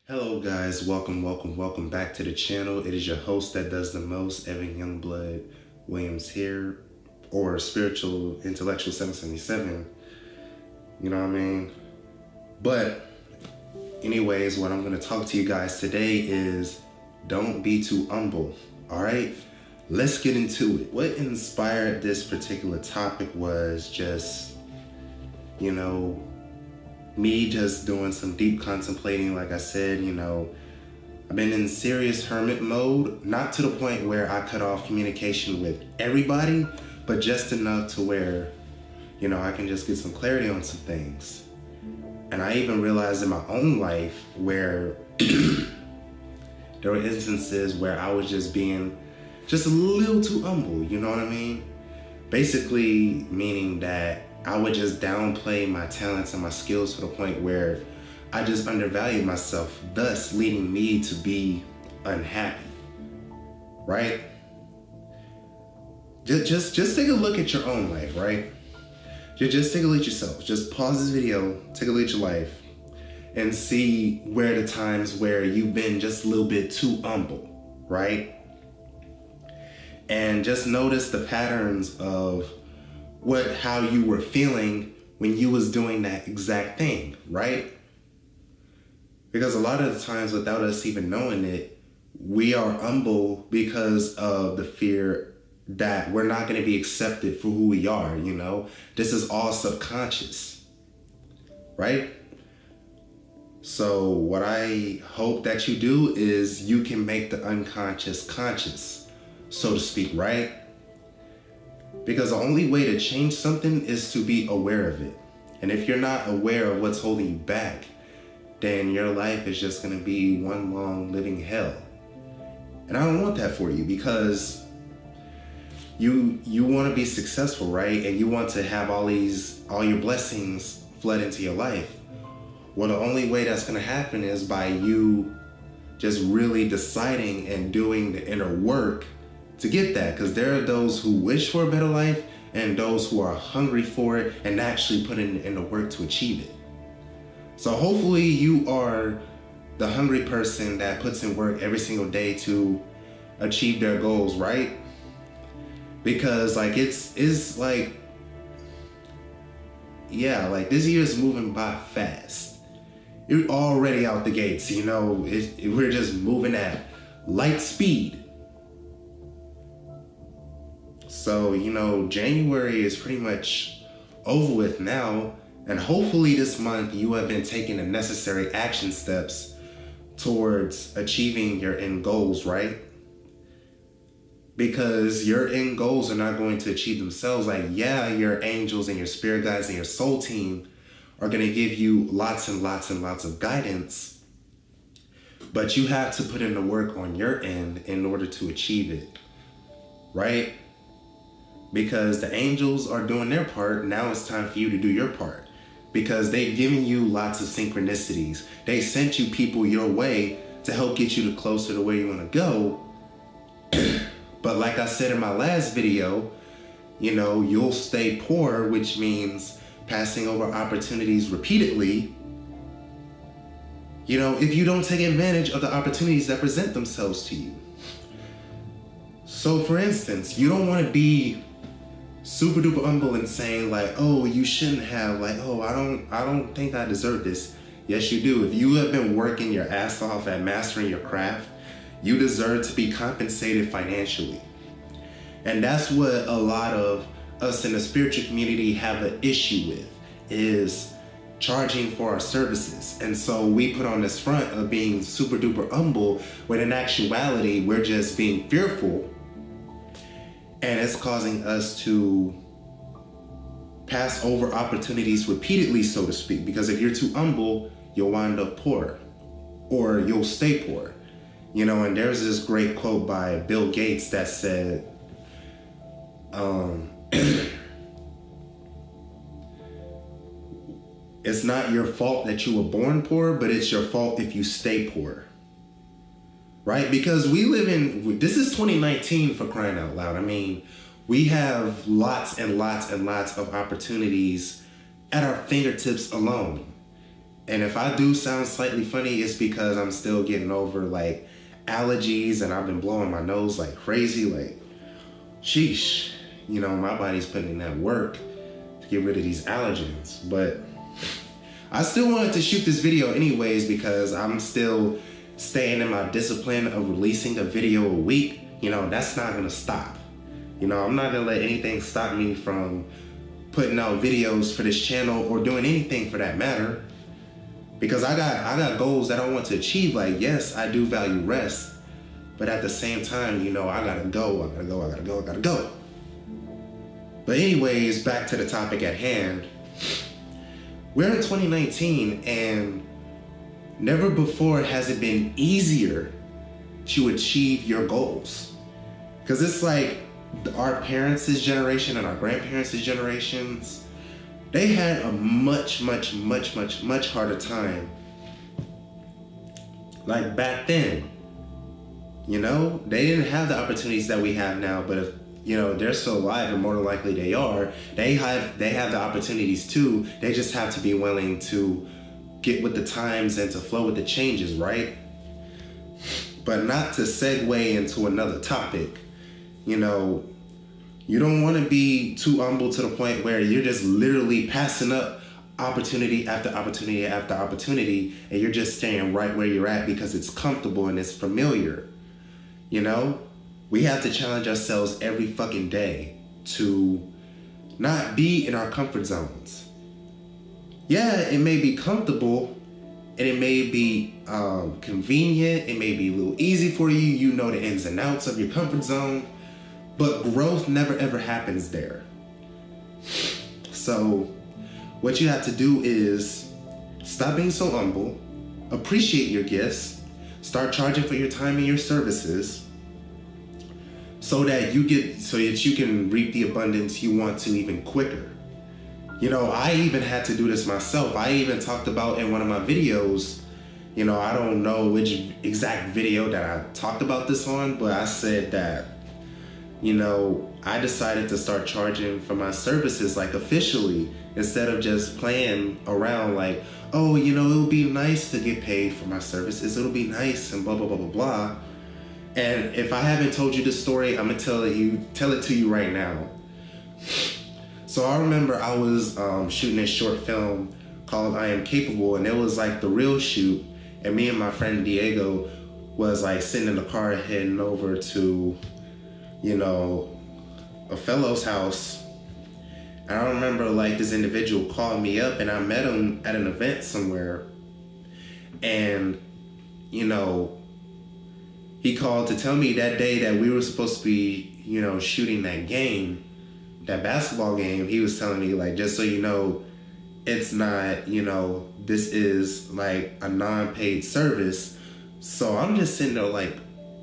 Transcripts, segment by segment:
Hello guys, welcome back to the channel. It is your host that does the most, Evan Youngblood Williams here, or Spiritual Intellectual 777, you know what I mean? But anyways, what I'm going to talk to you guys today is don't be too humble, alright? Let's get into it. What inspired this particular topic was just, me just doing some deep contemplating. Like I said, I've been in serious hermit mode, not to the point where I cut off communication with everybody, but just enough to where, I can just get some clarity on some things. And I even realized in my own life where there were instances where I was just being just a little too humble, you know what I mean? Basically meaning that I would just downplay my talents and my skills to the point where I just undervalued myself, thus leading me to be unhappy, right? Just take a look at your own life, right? Just take a look at yourself. Just pause this video, take a look at your life, and see where the times where you've been just a little bit too humble, right? And just notice the patterns of how you were feeling when you was doing that exact thing, right? Because a lot of the times, without us even knowing it, we are humble because of the fear that we're not going to be accepted for who we are, This is all subconscious, right? So what I hope that you do is you can make the unconscious conscious, so to speak, right? Because the only way to change something is to be aware of it. And if you're not aware of what's holding you back, then your life is just going to be one long living hell. And I don't want that for you, because you want to be successful, right? And you want to have all your blessings flood into your life. Well, the only way that's going to happen is by you just really deciding and doing the inner work to get that, because there are those who wish for a better life and those who are hungry for it and actually put in the work to achieve it. So hopefully you are the hungry person that puts in work every single day to achieve their goals, right? Because this year is moving by fast. You're already out the gates, we're just moving at light speed. So, January is pretty much over with now, and hopefully this month you have been taking the necessary action steps towards achieving your end goals, right? Because your end goals are not going to achieve themselves. Your angels and your spirit guides and your soul team are going to give you lots and lots and lots of guidance, but you have to put in the work on your end in order to achieve it, right? Because the angels are doing their part, now it's time for you to do your part. Because they've given you lots of synchronicities. They sent you people your way to help get you closer to where you want to go. But like I said in my last video, you'll stay poor, which means passing over opportunities repeatedly, if you don't take advantage of the opportunities that present themselves to you. So for instance, you don't want to be super duper humble and saying you shouldn't have, I don't think I deserve this. Yes, you do. If you have been working your ass off at mastering your craft, you deserve to be compensated financially. And that's what a lot of us in the spiritual community have an issue with, is charging for our services. And so we put on this front of being super duper humble, when in actuality, we're just being fearful. And it's causing us to pass over opportunities repeatedly, so to speak. Because if you're too humble, you'll wind up poor, or you'll stay poor. And there's this great quote by Bill Gates that said, it's not your fault that you were born poor, but it's your fault if you stay poor. Right? Because this is 2019, for crying out loud. We have lots and lots and lots of opportunities at our fingertips alone. And if I do sound slightly funny, it's because I'm still getting over like allergies and I've been blowing my nose like crazy. Like, sheesh, you know, my body's putting in that work to get rid of these allergens. But I still wanted to shoot this video anyways because I'm still staying in my discipline of releasing a video a week. You know, that's not gonna stop. You know, I'm not gonna let anything stop me from putting out videos for this channel or doing anything for that matter. Because I got goals that I want to achieve. Like, yes, I do value rest, but at the same time, you know, I gotta go. But anyways, back to the topic at hand. We're in 2019 and never before has it been easier to achieve your goals. Because it's like our parents' generation and our grandparents' generations, they had a much harder time. Like back then, you know, they didn't have the opportunities that we have now, but if, you know, they're still alive, and more than likely they are, they have the opportunities too. They just have to be willing to get with the times and to flow with the changes, right? But not to segue into another topic, you know, you don't want to be too humble to the point where you're just literally passing up opportunity after opportunity after opportunity, and you're just staying right where you're at because it's comfortable and it's familiar. You know, we have to challenge ourselves every fucking day to not be in our comfort zones. Yeah, it may be comfortable and it may be convenient. It may be a little easy for you. You know the ins and outs of your comfort zone. But growth never ever happens there. So what you have to do is stop being so humble, appreciate your gifts, start charging for your time and your services so that you can reap the abundance you want to even quicker. You know, I even had to do this myself. I even talked about in one of my videos, you know, I don't know which exact video that I talked about this on, but I said that, you know, I decided to start charging for my services, like officially, instead of just playing around like, oh, you know, it would be nice to get paid for my services. It'll be nice and blah, blah, blah, blah, blah. And if I haven't told you this story, I'm gonna tell it to you right now. So I remember I was shooting this short film called I Am Capable, and it was like the real shoot. And me and my friend Diego was like sitting in the car heading over to, you know, a fellow's house. And I remember like this individual called me up and I met him at an event somewhere. And, you know, he called to tell me that day that we were supposed to be, you know, shooting that game, that basketball game. He was telling me like, just so you know, it's not, you know, this is like a non-paid service. So I'm just sitting there like,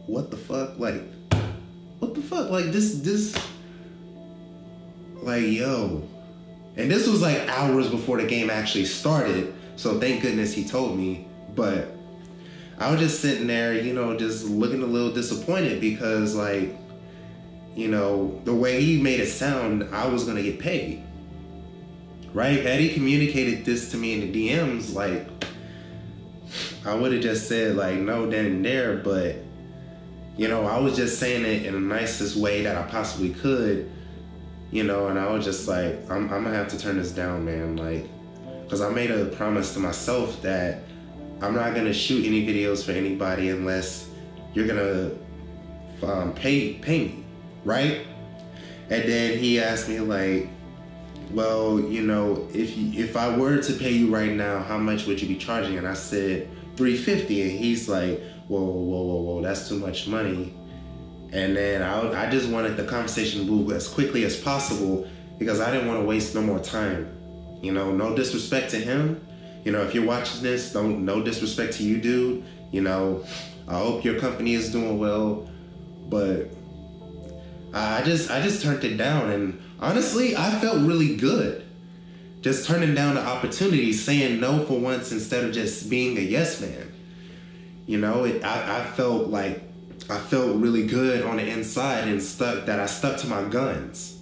what the fuck? Like, what the fuck? Like this, like, yo. And this was like hours before the game actually started. So thank goodness he told me. But I was just sitting there, you know, just looking a little disappointed because like, you know, the way he made it sound, I was gonna get paid. Right? Had he communicated this to me in the DMs, like, I would have just said like, no, then and there, but you know, I was just saying it in the nicest way that I possibly could, you know, and I was just like, I'm gonna have to turn this down, man, like, because I made a promise to myself that I'm not gonna shoot any videos for anybody unless you're gonna pay me, right? And then he asked me like, well, you know, if I were to pay you right now, how much would you be charging? And I said $350, and he's like, whoa, that's too much money. And then I just wanted the conversation to move as quickly as possible because I didn't want to waste no more time. You know, no disrespect to him. You know, if you're watching this, no disrespect to you, dude. You know, I hope your company is doing well, but I just turned it down, and honestly, I felt really good. Just turning down the opportunity, saying no for once instead of just being a yes man. You know, I felt really good on the inside and I stuck to my guns.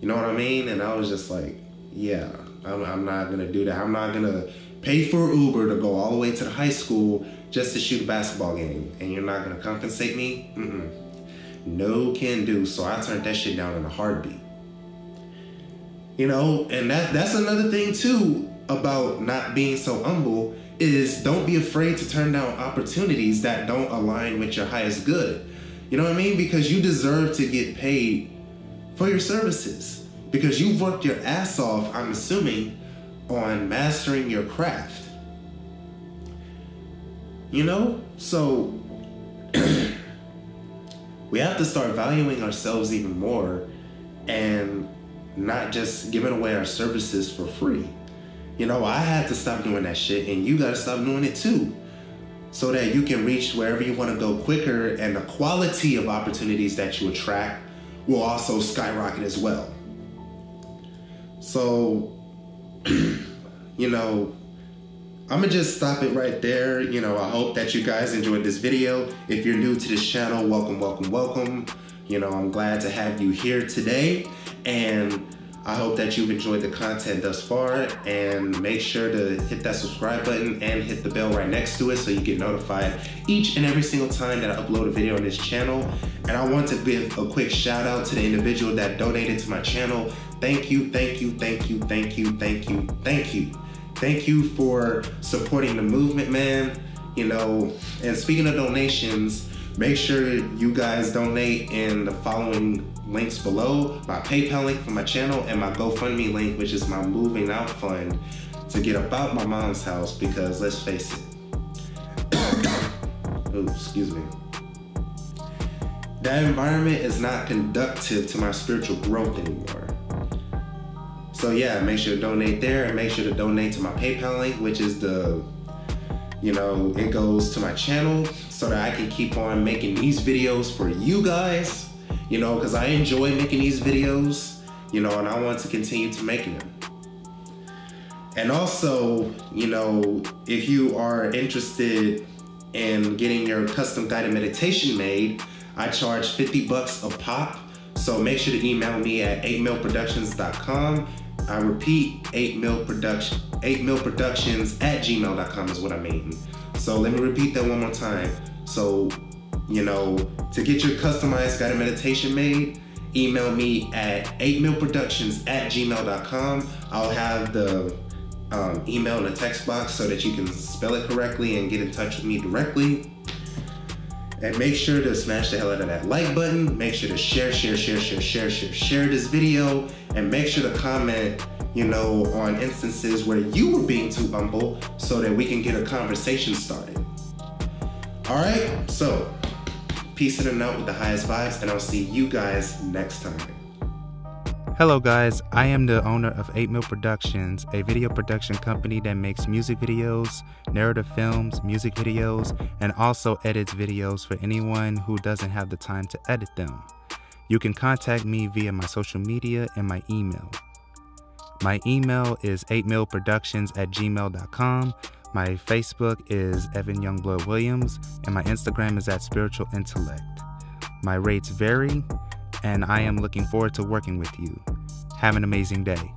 You know what I mean? And I was just like, yeah, I'm not gonna do that. I'm not gonna pay for Uber to go all the way to the high school just to shoot a basketball game, and you're not gonna compensate me? No can do. So I turned that shit down in a heartbeat. You know, and that's another thing too about not being so humble is don't be afraid to turn down opportunities that don't align with your highest good. You know what I mean? Because you deserve to get paid for your services. Because you've worked your ass off, I'm assuming, on mastering your craft. You know? So we have to start valuing ourselves even more and not just giving away our services for free. You know, I had to stop doing that shit, and you gotta stop doing it too, so that you can reach wherever you want to go quicker, and the quality of opportunities that you attract will also skyrocket as well. So, you know, I'm gonna just stop it right there. You know, I hope that you guys enjoyed this video. If you're new to this channel, welcome, welcome, welcome. You know, I'm glad to have you here today, and I hope that you've enjoyed the content thus far, and make sure to hit that subscribe button and hit the bell right next to it so you get notified each and every single time that I upload a video on this channel. And I want to give a quick shout out to the individual that donated to my channel. Thank you, thank you, thank you, thank you, thank you, thank you. Thank you for supporting the movement, man. You know, and speaking of donations, make sure you guys donate in the following links below: my PayPal link for my channel and my GoFundMe link, which is my moving out fund to get up out my mom's house, because let's face it, oh, excuse me, that environment is not conducive to my spiritual growth anymore. So yeah, make sure to donate there, and make sure to donate to my PayPal link, which is the, you know, it goes to my channel so that I can keep on making these videos for you guys, you know, because I enjoy making these videos, you know, and I want to continue to making them. And also, you know, if you are interested in getting your custom guided meditation made, I charge $50 a pop. So make sure to email me at 8milproductions.com. I repeat, 8milproductions@gmail.com is what I mean. So let me repeat that one more time. So, you know, to get your customized guided meditation made, email me at 8milproductions@gmail.com. I'll have the email in the text box so that you can spell it correctly and get in touch with me directly. And make sure to smash the hell out of that like button. Make sure to share this video, and make sure to comment, you know, on instances where you were being too humble so that we can get a conversation started. All right, so peace in and out with the highest vibes, and I'll see you guys next time. Hello guys, I am the owner of 8 Mil Productions, a video production company that makes music videos, narrative films, music videos, and also edits videos for anyone who doesn't have the time to edit them. You can contact me via my social media and my email. My email is 8milproductions@gmail.com. My Facebook is Evan Youngblood Williams, and my Instagram is @Spiritual Intellect. My rates vary, and I am looking forward to working with you. Have an amazing day.